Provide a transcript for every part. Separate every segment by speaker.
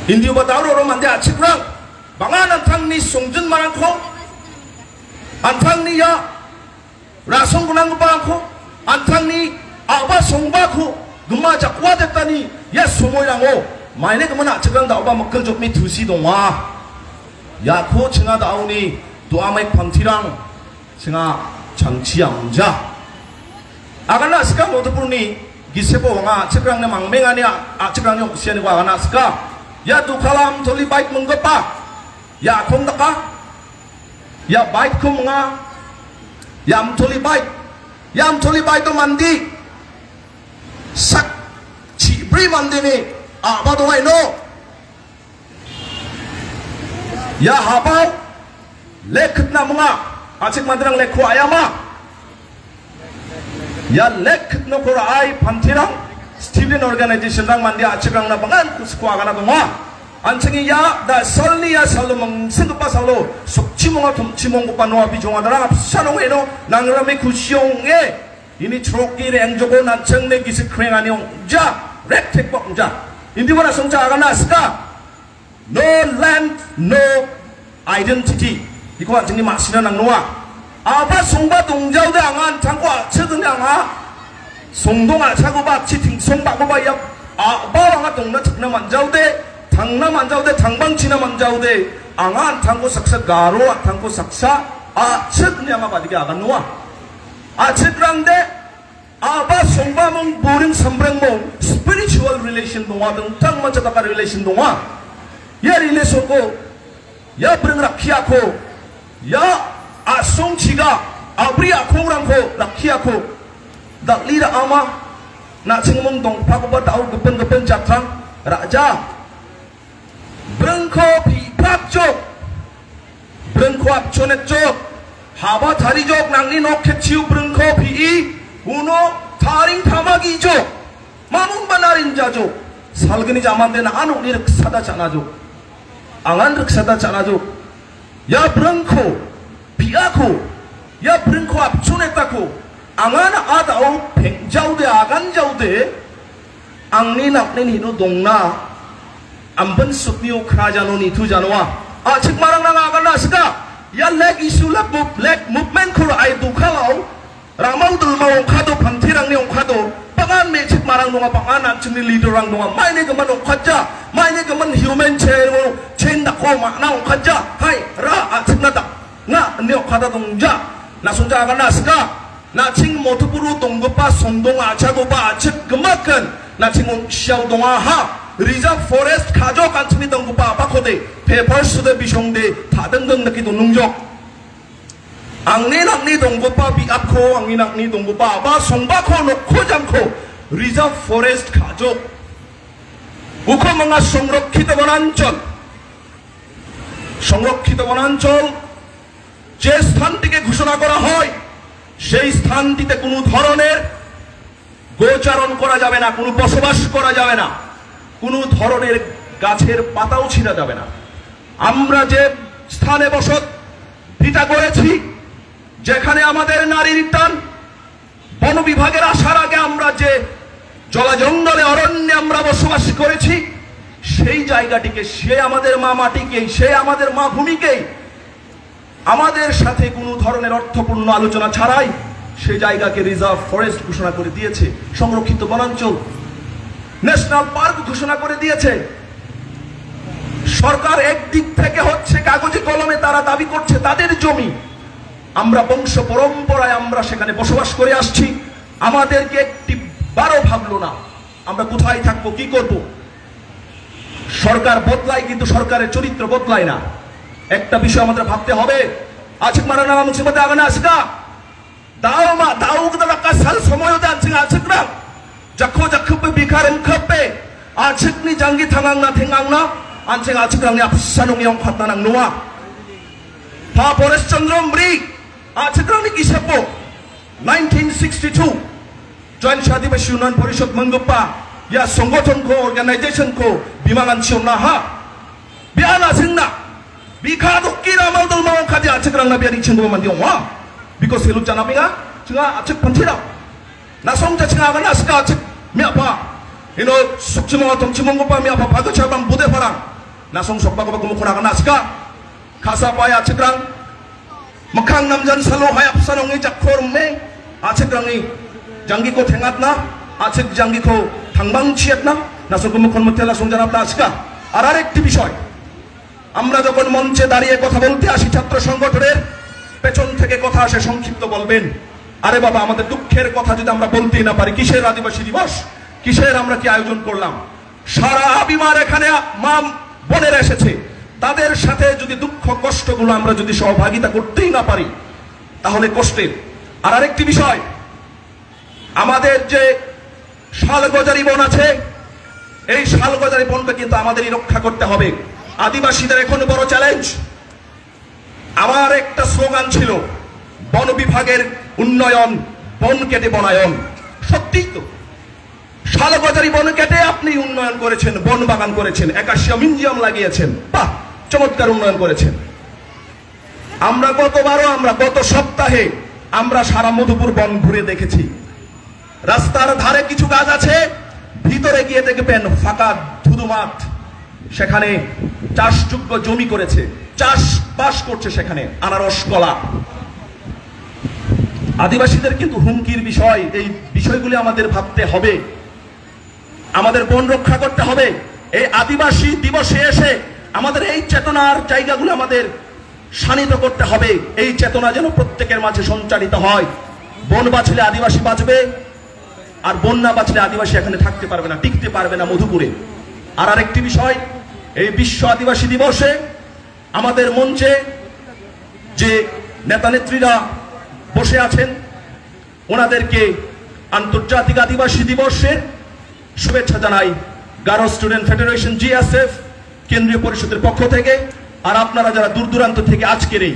Speaker 1: Hindi ba daw ro mandi achik rang bangan antang ni songjun marang ko antang ni ya rasong kunang ba ko antang ni aba songba ko guma jakwa detani ya somoyang o maine kemana achik rang da ba makkel jok mi tusi dongwa ya ko chinga dauni doa mai pangtirang chinga 장치 암자 아가나 스카 모두 부르니 기세보 왕아 책랑네 망맹아니 책랑네 옥시아니 와가나 스카 야 두칼람 돌리 바이크 멍거빠 야 콤다까 야 바이크 콤nga 얌 돌리 바이크 만디 삭 지브리 만디니 아바도 와이노 야 하바우 레크나 멍아 아직 만들랑 레코 아야마 야 레크 노코라 아이 판티랑 스티븐 오르가나이제이션랑 만디 아직랑 나방안 쿠스코아가나 동아 안청이 야나 설리야 살로멍 생급바 살로 속치몽아 돔치몽고빠 노아 비종하다랑 앞사롱에노 낭라메 구시용에 이니 트로끼리 앵조고 난청내 기스 크랭아니용 자 렉텍벅 자 인디보나 송자 아가나스까 No land, no identity 이거 완전히 마시는 낭노아 아바 송바 동자우대 앙한 장과 최근 앙하 송동아 차고바 치팅 송바고바 야 아바랑아 동나 특나 만자우대 당나 만자우대 당방치나 만자우대 앙한 당고 삭사 가로 당고 삭사 아 최근 앙하 바디게 아간노아 아 최근랑데 아바 송바몽 보링 삼브랭몽 스피리추얼 릴레이션 동화 등 당만자다가 릴레이션 동화 야 릴레이션고 야 브랭라 키아코 ya asong chiga abri akong rangko rakiako dak lida ama na cingmung dong pakuba tau gepen jatrang raja brengko pi pak jok brengko ap chonet jok haba thari jok nangni nokhet chiu brengko pi uno taring tamagi jok mamun banarin jajok salgani jamande na anu ni reksada chana jok angan reksada chana jok ya brengko piaku ya brengko apchunetaku angana adau pengjaude aganjaude angni nakni hinu dongna amban sukniu krajano ni tu janwa achik marang nang agana sika ya leg issue leg movement kura ai dukalau ramau dulma ongkhado pantirang ni ongkhado pangan me chik marang donga pangan chini leader rang donga maine gaman ongkhaja maine gaman human chain da ko ma na ongkhaja hai ra achik na da nga ne ongkhada dongja na sonja agana sika na ching motupuru donggopa sondong achagoba achik gemakan na ching xiao donga ha reserve forest 가족 안침이 덩고바 바코데 페퍼스데 비숑데 다등등 느끼도 농적 앙니낙니 동고바 비압코 앙니낙니 동고바 바 송바코 놓고 잠코 리저브 포레스트 가족 우코망아 সংরক্ষিত বনাঞ্চল যে স্থানটিকে ঘোষণা করা হয় সেই স্থানটিতে কোনো ধরনের গোচারণ করা যাবে না, কোনো বসবাস করা যাবে না, কোনো ধরনের গাছের পাতাও ছিঁড়া যাবে না। আমরা যে স্থানে বসত ভিটা করেছি, যেখানে আমাদের নারীর টান, বন বিভাগের আসার আগে আমরা যে জলাজঙ্গলে অরণ্যে আমরা বসবাস করেছি, সেই জায়গাটিকে, সে আমাদের মা মাটিকে, সে আমাদের মা ভূমিকে আমাদের সাথে কোনো ধরনের অর্থপূর্ণ আলোচনা ছাড়াই সেই জায়গাকে রিজার্ভ ফরেস্ট ঘোষণা করে দিয়েছে, সংরক্ষিত বনাঞ্চল, ন্যাশনাল পার্ক ঘোষণা করে দিয়েছে। সরকার একদিক থেকে হচ্ছে কাগজে কলমে তারা দাবি করছে তাদের জমি, আমরা বংশ পরম্পরায় আমরা সেখানে বসবাস করে আসছি, আমাদেরকে একটি বারো ভাবলো না আমরা কোথায় থাকবো, কি করব। সরকার বদলায় কিন্তু সরকারের চরিত্র বদলায় না। একটা বিষয় আমাদের ভাবতে হবে, আজকে মারানা মুসিবতে আগানা আসকা দাওমা দাউগদা কাসাল সময়তে আনছে আজকরা যাখো যাখবে বিকারম খবে আজকনি জাঙ্গি থাঙাংনা থেঙাংনা আনছে আজকরাংনি আপসানুং ইয়ং ফাতানাং নোয়া পা পরেশ চন্দ্র মৃ আজকরাংনি কিসেপো 1962 জয়েন্ট আদিবাসী উন্নয়ন পরিষদ মঙ্গপা ইয়া সংগঠন কো অর্গানাইজেশন কো বিমাগান ছিওনা হা বিয়ানা সিংনা বিখাদো কিরামালদল মাও খাদি আজকরাংনা বিয়ানি ছিংগো মানদি ওয়া because helu janapinga chinga achik panthira na songja chinga agana ska achik miapa sukchimo tongchimo pa miapa pago chabang bude parang nasong sokba ko kumukuna kana aska khasa paya chikrang makhang namjan salo hayap sanong i jakhor me achikrang i jangi ko thengat na achik jangi ko thangbang chiat na nasong kumukon mধ্যে nasong janap na aska আর আরেকটি বিষয় আমরা যখন মঞ্চে দাঁড়িয়ে কথা বলতে আসি ছাত্র সংগঠনের পেছন থেকে কথা আসে সংক্ষিপ্ত বলবেন আরে বাবা আমাদের দুঃখের কথা যদি আমরা বলতেই না পারি কিসের আদিবাসী দিবস কিসের আমরা কি আয়োজন করলাম সারা বিমার এখানে মা বোনেরা এসেছে তাদের সাথে যদি দুঃখ কষ্টগুলো আমরা যদি সহভাগিতা করতেই না পারি তাহলে কষ্টের আর আরেকটি বিষয় আমাদের যে শালগজারি বন আছে এই শালগজারি বনকে কিন্তু আমাদেরই রক্ষা করতে হবে আদিবাসীদের এখন বড় চ্যালেঞ্জ আমার একটা স্লোগান ছিল বন বিভাগের উন্নয়ন বন কেটে বনায়ন সত্যিই তো শালগজারি বন কেটে আপনি উন্নয়ন করেছেন বন বাগান করেছেন একাশিয়া মিউজিয়াম লাগিয়েছেন বাহ চমৎকার উন্নয়ন করেছেন আমরা গত সপ্তাহে আমরা সারা মধুপুর বন ঘুরে দেখেছি রাস্তার ধারে কিছু গাছ আছে ভিতরে গিয়ে দেখবেন ফাঁকা ধুধু মাঠ সেখানে চাষযোগ্য জমি করেছে চাষবাস করছে সেখানে আনারস কলা আদিবাসীদের কিন্তু হুমকির বিষয় এই বিষয়গুলি আমাদের ভাবতে হবে আমাদের বন রক্ষা করতে হবে এই আদিবাসী দিবসে এসে আমাদের এই চেতনার জায়গাগুলো আমাদের শানিত করতে হবে এই চেতনা যেন প্রত্যেকের মাঝে সঞ্চারিত হয় বন বাঁচলে আদিবাসী বাঁচবে আর বন না বাঁচলে আদিবাসী এখানে থাকতে পারবে না টিকতে পারবে না মধুপুরে আর আরেকটি বিষয় এই বিশ্ব আদিবাসী দিবসে আমাদের মঞ্চে যে নেতা নেত্রীরা বসে আছেন ওনাদেরকে আন্তর্জাতিক আদিবাসী দিবসের শুভেচ্ছা জানাই গারো স্টুডেন্ট ফেডারেশন জিএসএফ কেন্দ্রীয় পরিষদের পক্ষ থেকে আর আপনারা যারা দূর দূরান্ত থেকে আজকের এই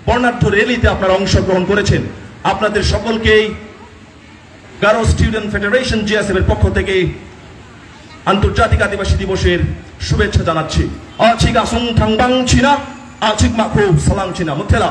Speaker 1: বর্ণাঢ্য র্যালিতে আপনারা অংশগ্রহণ করেছেন আপনাদের সকলকেই গারো স্টুডেন্ট ফেডারেশন জিএসএফ এর পক্ষ থেকে আন্তর্জাতিক আদিবাসী দিবসের শুভেচ্ছা জানাচ্ছি আচিক আসং থাংবাং চিনা আচিক মাখো সালাং চিনা মুথেলা